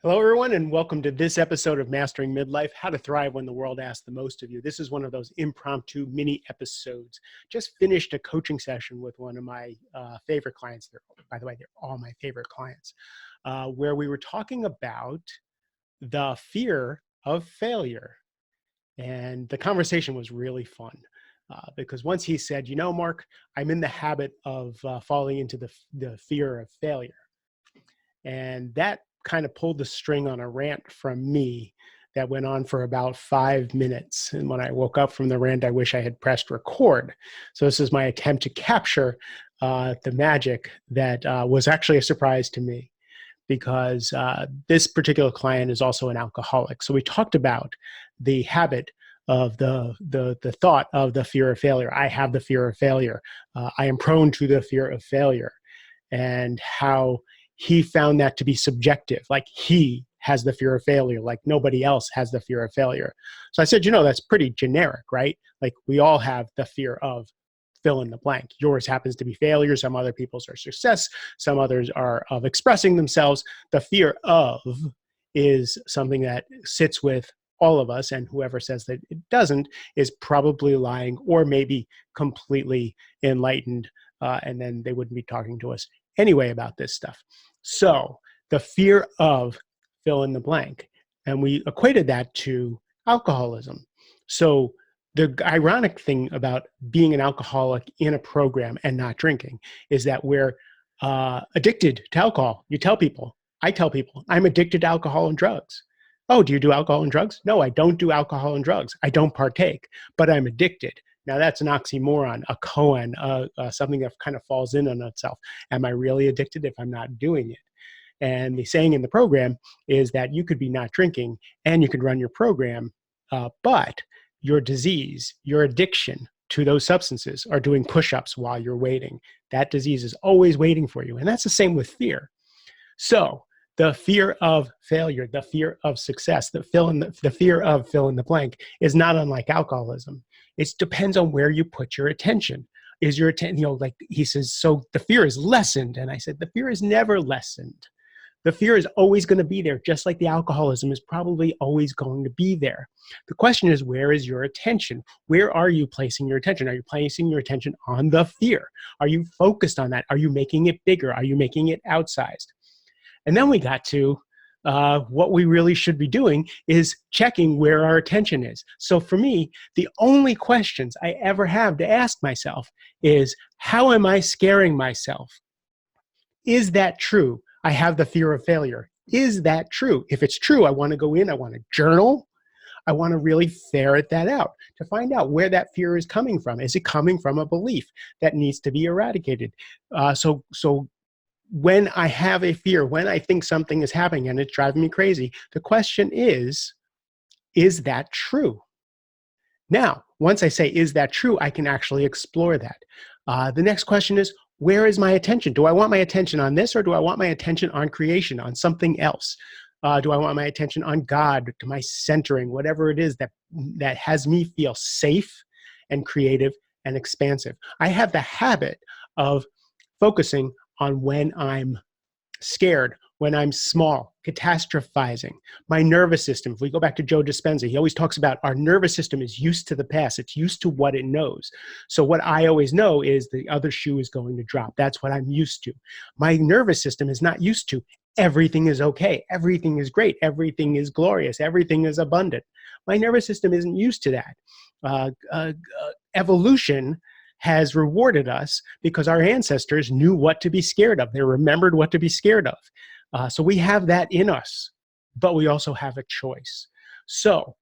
Hello, everyone, and welcome to this episode of Mastering Midlife, How to Thrive When the World Asks the Most of You. This is one of those impromptu mini episodes. Just finished a coaching session with one of my favorite clients. By the way, they're all my favorite clients, where we were talking about the fear of failure. And the conversation was really fun because once he said, you know, Mark, I'm in the habit of falling into the fear of failure. And that kind of pulled the string on a rant from me that went on for about 5 minutes. And when I woke up from the rant, I wish I had pressed record. So this is my attempt to capture the magic that was actually a surprise to me, because this particular client is also an alcoholic. So we talked about the habit of the thought of the fear of failure. I have the fear of failure. I am prone to the fear of failure, and how he found that to be subjective. Like he has the fear of failure, like nobody else has the fear of failure. So I said, you know, that's pretty generic, right? Like we all have the fear of fill in the blank. Yours happens to be failure. Some other people's are success. Some others are of expressing themselves. The fear of is something that sits with all of us, and whoever says that it doesn't is probably lying or maybe completely enlightened, and then they wouldn't be talking to us anyway about this stuff. So the fear of fill in the blank, and we equated that to alcoholism. So the ironic thing about being an alcoholic in a program and not drinking is that we're addicted to alcohol. You tell people, I tell people, I'm addicted to alcohol and drugs. Oh, do you do alcohol and drugs? No, I don't do alcohol and drugs. I don't partake, but I'm addicted. Now that's an oxymoron, a koan, something that kind of falls in on itself. Am I really addicted if I'm not doing it? And the saying in the program is that you could be not drinking and you could run your program, but your disease, your addiction to those substances are doing push-ups while you're waiting. That disease is always waiting for you. And that's the same with fear. So the fear of failure, the fear of success, the fear of fill in the blank is not unlike alcoholism. It depends on where you put your attention. Is your attention, like he says, so the fear is lessened. And I said, the fear is never lessened. The fear is always going to be there, just like the alcoholism is probably always going to be there. The question is, where is your attention? Where are you placing your attention? Are you placing your attention on the fear? Are you focused on that? Are you making it bigger? Are you making it outsized? And then we got to what we really should be doing is checking where our attention is. So for me, the only questions I ever have to ask myself is, how am I scaring myself? Is that true? I have the fear of failure. Is that true? If it's true, I want to go in, I want to journal. I want to really ferret that out to find out where that fear is coming from. Is it coming from a belief that needs to be eradicated? So when I have a fear, when I think something is happening and it's driving me crazy, the question is that true? Now, once I say, is that true, I can actually explore that. The next question is, where is my attention? Do I want my attention on this, or do I want my attention on creation, on something else? Do I want my attention on God, to my centering, whatever it is that has me feel safe and creative and expansive? I have the habit of focusing on when I'm scared, when I'm small, catastrophizing. My nervous system, if we go back to Joe Dispenza, he always talks about our nervous system is used to the past. It's used to what it knows. So what I always know is the other shoe is going to drop. That's what I'm used to. My nervous system is not used to everything is okay, everything is great, everything is glorious, everything is abundant. My nervous system isn't used to that. Evolution has rewarded us because our ancestors knew what to be scared of. They remembered what to be scared of. So we have that in us, but we also have a choice. So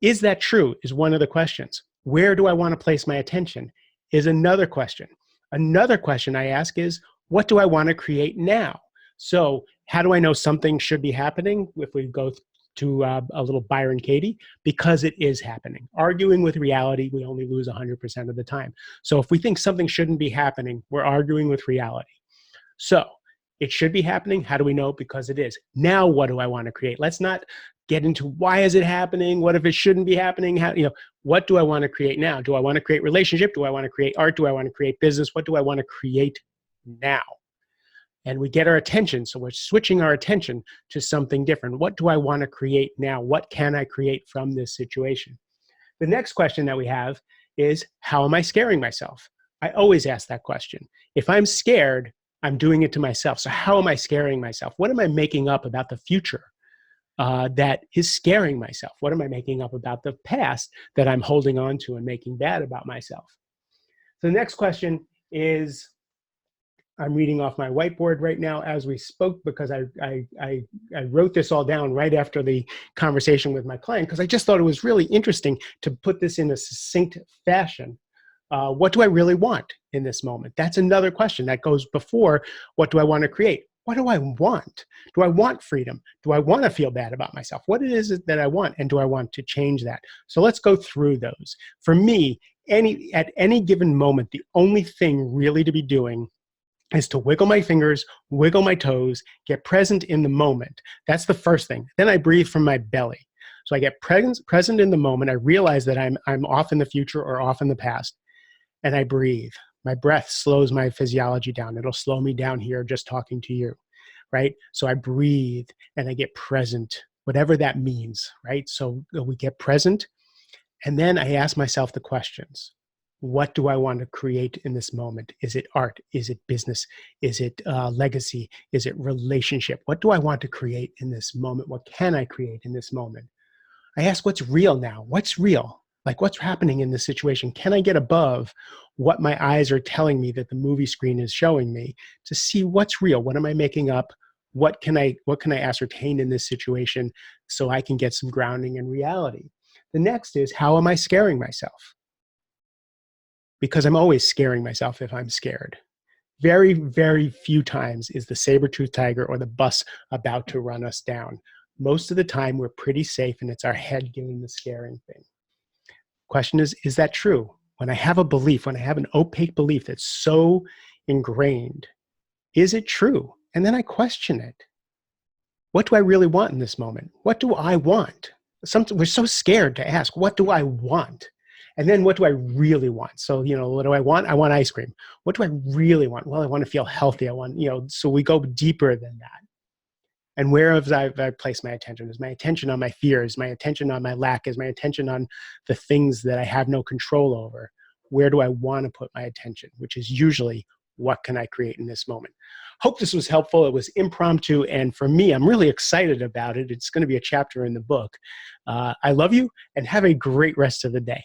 is that true is one of the questions. Where do I want to place my attention is another question. Another question I ask is, what do I want to create now? So how do I know something should be happening? If we go to a little Byron Katie, because it is happening. Arguing with reality, we only lose 100% of the time. So if we think something shouldn't be happening, we're arguing with reality. So it should be happening. How do we know? Because it is. Now, what do I want to create? Let's not get into why is it happening? What if it shouldn't be happening? How, what do I want to create now? Do I want to create relationship? Do I want to create art? Do I want to create business? What do I want to create now? and we get our attention. So we're switching our attention to something different. What do I want to create now? What can I create from this situation? The next question that we have is, how am I scaring myself? I always ask that question. If I'm scared, I'm doing it to myself. So how am I scaring myself? What am I making up about the future that is scaring myself? What am I making up about the past that I'm holding on to and making bad about myself? So the next question is, I'm reading off my whiteboard right now as we spoke, because I wrote this all down right after the conversation with my client, because I just thought it was really interesting to put this in a succinct fashion. What do I really want in this moment? That's another question that goes before, what do I want to create? What do I want? Do I want freedom? Do I want to feel bad about myself? What it is that I want, and do I want to change that? So let's go through those. For me, at any given moment, the only thing really to be doing is to wiggle my fingers, wiggle my toes, get present in the moment. That's the first thing. Then I breathe from my belly. So I get present in the moment. I realize that I'm off in the future or off in the past, and I breathe. My breath slows my physiology down. It'll slow me down here just talking to you, right? So I breathe and I get present, whatever that means, right? So we get present, and then I ask myself the questions. What do I want to create in this moment? Is it art? Is it business? Is it legacy? Is it relationship? What do I want to create in this moment? What can I create in this moment? I ask, what's real now? What's real? Like, what's happening in this situation? Can I get above what my eyes are telling me that the movie screen is showing me to see what's real? What am I making up? What can I ascertain in this situation so I can get some grounding in reality? The next is, how am I scaring myself? Because I'm always scaring myself if I'm scared. Very, very few times is the saber-toothed tiger or the bus about to run us down. Most of the time, we're pretty safe, and it's our head doing the scaring thing. Question is that true? When I have a belief, when I have an opaque belief that's so ingrained, is it true? And then I question it. What do I really want in this moment? What do I want? We're so scared to ask, what do I want? And then what do I really want? So, what do I want? I want ice cream. What do I really want? Well, I want to feel healthy. I want, so we go deeper than that. And where have I placed my attention? Is my attention on my fears? My attention on my lack? Is my attention on the things that I have no control over? Where do I want to put my attention? Which is usually, what can I create in this moment? Hope this was helpful. It was impromptu. And for me, I'm really excited about it. It's going to be a chapter in the book. I love you, and have a great rest of the day.